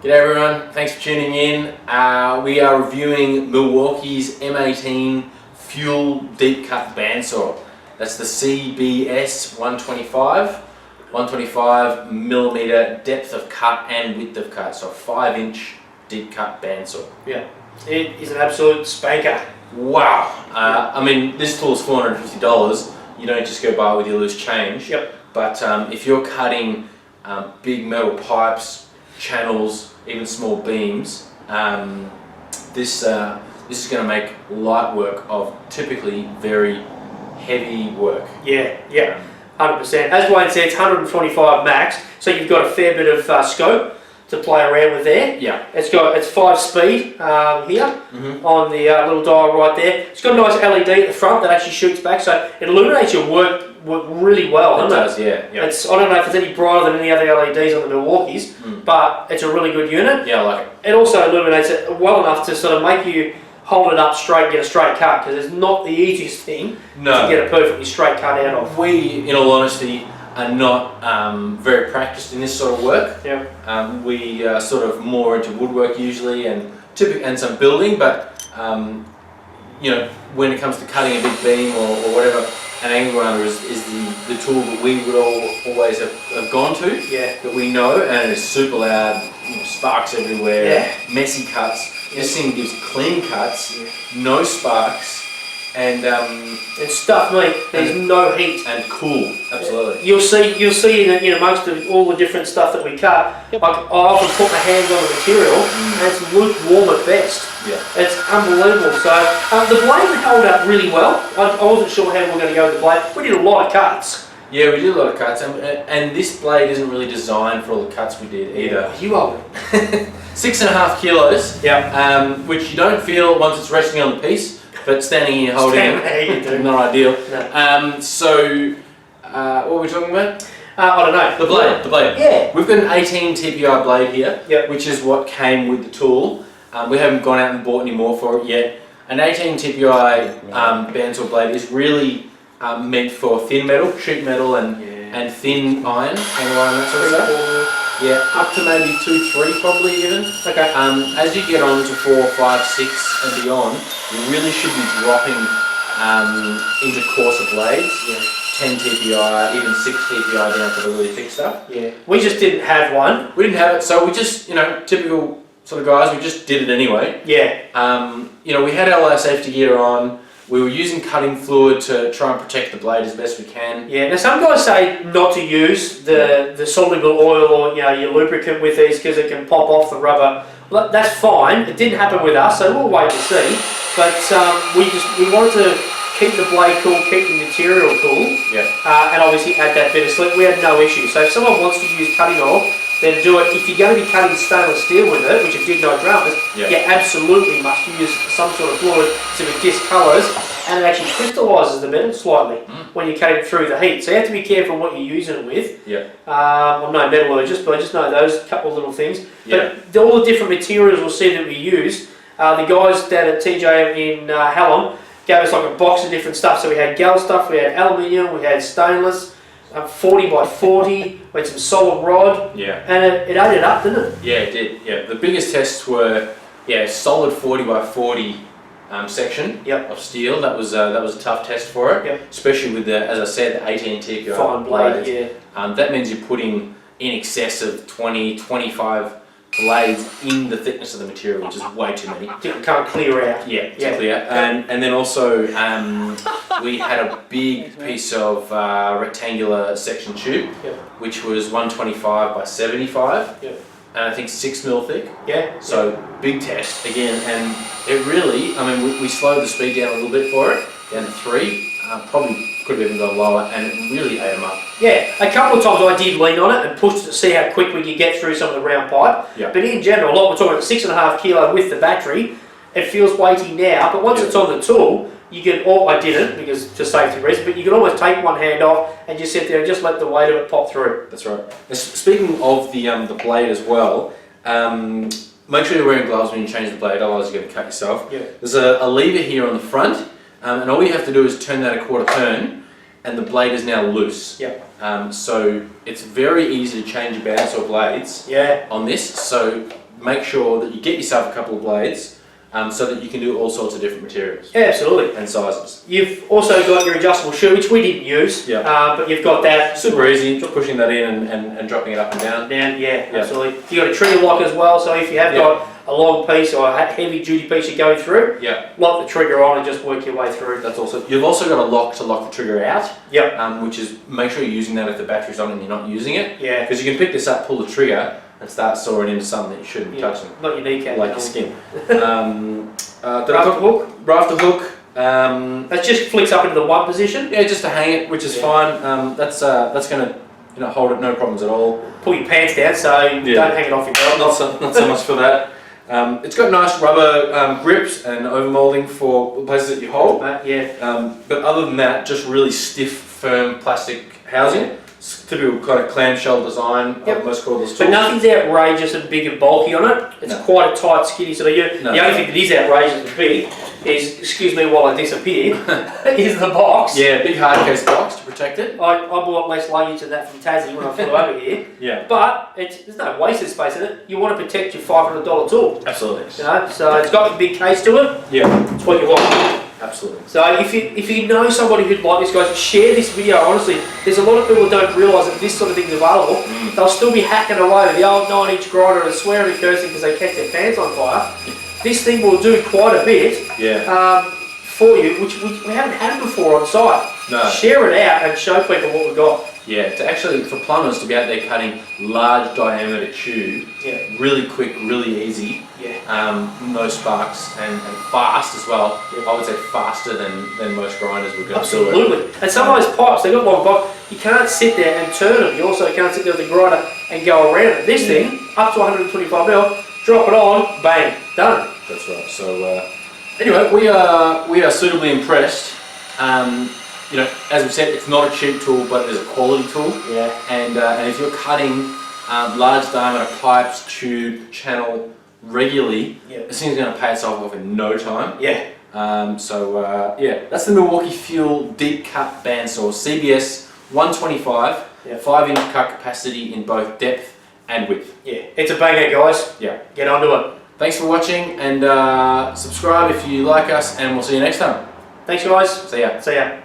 G'day everyone, thanks for tuning in. We are reviewing Milwaukee's M18 Fuel Deep Cut Bandsaw. That's the CBS125, 125mm depth of cut and width of cut, so 5-inch deep cut bandsaw. Yeah, it is an absolute spanker. Wow! I mean, this tool is $450. You don't just go buy it with your loose change. Yep. But if you're cutting big metal pipes, channels, even small beams, this is going to make light work of typically very heavy work. Yeah, 100%. As Wayne said, it's 125 max, so you've got a fair bit of scope to play around with there. Yeah. It's 5-speed here on the little dial right there. It's got a nice LED at the front that actually shoots back, so it illuminates your work really well, doesn't it? It does, yeah. It's, I don't know if it's any brighter than any other LEDs on the Milwaukee's, but it's a really good unit. Yeah, I like it. It also illuminates it well enough to sort of make you hold it up straight and get a straight cut, because it's not the easiest thing to get a perfectly straight cut out of. We, in all honesty, are not very practiced in this sort of work. Yeah. We are sort of more into woodwork usually and some building, but you know, when it comes to cutting a big beam or whatever, an angle grinder is the tool that we would always have gone to. Yeah. That we know, and it's super loud, you know, sparks everywhere, yeah, messy cuts. This thing gives clean cuts, no sparks, and stuff, mate. There's no heat and cool. Absolutely. You'll see in amongst all the different stuff that we cut. I often put my hands on the material, and it's lukewarm at best. Yeah. It's unbelievable. So the blade held up really well. I wasn't sure how we were going to go with the blade. We did a lot of cuts. Yeah, we did a lot of cuts, and this blade isn't really designed for all the cuts we did either. You are. 6.5 kilos. Yeah. Which you don't feel once it's resting on the piece, but standing here holding it, not ideal. No. So, what were we talking about? I don't know. The blade. Yeah. We've got an 18 TPI blade here, yep, which is what came with the tool. We haven't gone out and bought any more for it yet. An 18 TPI bandsaw blade is really meant for thin metal, sheet metal, and thin iron, that sort of stuff. Yeah, up to maybe 2, 3 probably even. Okay. As you get on to 4, 5, 6 and beyond, you really should be dropping into coarser blades. Yeah. 10 TPI, even 6 TPI down for the really thick stuff. Yeah. We just didn't have one. We didn't have it, so we just, you know, typical sort of guys, we just did it anyway. Yeah. You know, we had our safety gear on. We were using cutting fluid to try and protect the blade as best we can. Yeah. Now some guys say not to use the soluble oil or your lubricant with these because it can pop off the rubber. That's fine. It didn't happen with us, so we'll wait to see. But we wanted to keep the blade cool, keep the material cool, and obviously add that bit of slip. We had no issue. So if someone wants to use cutting oil, then do it. If you're going to be cutting stainless steel with it, which it did no dramas, you absolutely must use some sort of fluid so it discolours and it actually crystallises the metal slightly when you're cutting it through the heat. So you have to be careful what you're using it with. Yeah. I'm no metallurgist, but I just know those couple of little things. But all the different materials we'll see that we use, the guys down at TJ in Hallam gave us like a box of different stuff. So we had gal stuff, we had aluminium, we had stainless, 40 by 40, we had some solid rod, and it added up, didn't it? Yeah, it did. Yeah, the biggest tests were solid 40 by 40 section of steel. That was a tough test for it, especially with the, as I said, the 18 TPI fine blade. That means you're putting in excess of 20, 25 blades in the thickness of the material, which is way too many. Can't clear out. Yeah, to clear. And then also we had a big piece of rectangular section tube, which was 125 by 75, and I think 6 mil thick. Yeah. So big test again, and it really, I mean, we slowed the speed down a little bit for it, down to 3. Probably could have even gone lower, and it really ate them up. Yeah, a couple of times I did lean on it and push to see how quick we could get through some of the round pipe. But in general, like we're talking about 6.5 kilo with the battery, it feels weighty now, but once it's on the tool, you can, or I didn't because for safety reasons, but you can almost take one hand off and just sit there and just let the weight of it pop through. That's right. Speaking of the blade as well, make sure you're wearing gloves when you change the blade, otherwise you're going to cut yourself. There's a lever here on the front. And all you have to do is turn that a quarter turn, and the blade is now loose. So it's very easy to change your bandsaw blades on this. So make sure that you get yourself a couple of blades so that you can do all sorts of different materials. Yeah, absolutely. And sizes. You've also got your adjustable shoe, which we didn't use, but you've got that. Super easy, just pushing that in and dropping it up and down. Absolutely. You've got a trigger lock as well, so if you have got a long piece or a heavy duty piece you're going through, lock the trigger on and just work your way through. That's also, you've also got a lock to lock the trigger out, Yep. which is make sure you're using that if the battery's on and you're not using it. Yeah. Because you can pick this up, pull the trigger, and start sawing into something that you shouldn't be touching. Not your kneecap. Like your skin. Rafter hook. Rafter hook. That just flicks up into the one position. Yeah, just to hang it, which is fine. That's going to hold it, no problems at all. Pull your pants down so you don't hang it off your belt. Not so much for that. It's got nice rubber grips and overmolding for places that you hold. But other than that, just really stiff, firm plastic housing. It's typical kind of clamshell design of most cordless tools. But nothing's outrageous and big and bulky on it. It's quite a tight, skinny sort of unit. The only thing that is outrageous and big is, excuse me while I disappear, is the box. Yeah, big hard case box to protect it. I bought less luggage than that from Tassie when I flew over here. Yeah. But there's no wasted space in it. You want to protect your $500 tool. Absolutely. You know, so it's got a big case to it. Yeah. It's what you want. Absolutely. So if you know somebody who'd like this, guys, share this video. Honestly, there's a lot of people who don't realise that this sort of thing is available. They'll still be hacking away with the old 9-inch grinder and swearing and cursing because they catch their pants on fire. This thing will do quite a bit for you, which we haven't had before on site. No. Share it out and show people what we've got. Yeah, to actually, for plumbers to be out there cutting large diameter tube, really quick, really easy, no sparks, and fast as well. I would say faster than most grinders would go. Absolutely. And some of those pipes, they've got long pipes, you can't sit there and turn them. You also can't sit there with the grinder and go around it. This thing, up to 125mm, drop it on, bang, done. That's right. So anyway, we are suitably impressed. You know, as we said, it's not a cheap tool, but it is a quality tool. Yeah. And if you're cutting large diameter pipes, tube, channel regularly, this thing's going to pay itself off in no time. Yeah. Yeah, that's the Milwaukee Fuel Deep Cut Bandsaw CBS125, 5-inch cut capacity in both depth and width. Yeah, it's a banger, guys. Yeah. Get onto it. Thanks for watching, and subscribe if you like us, and we'll see you next time. Thanks, guys. See ya. See ya.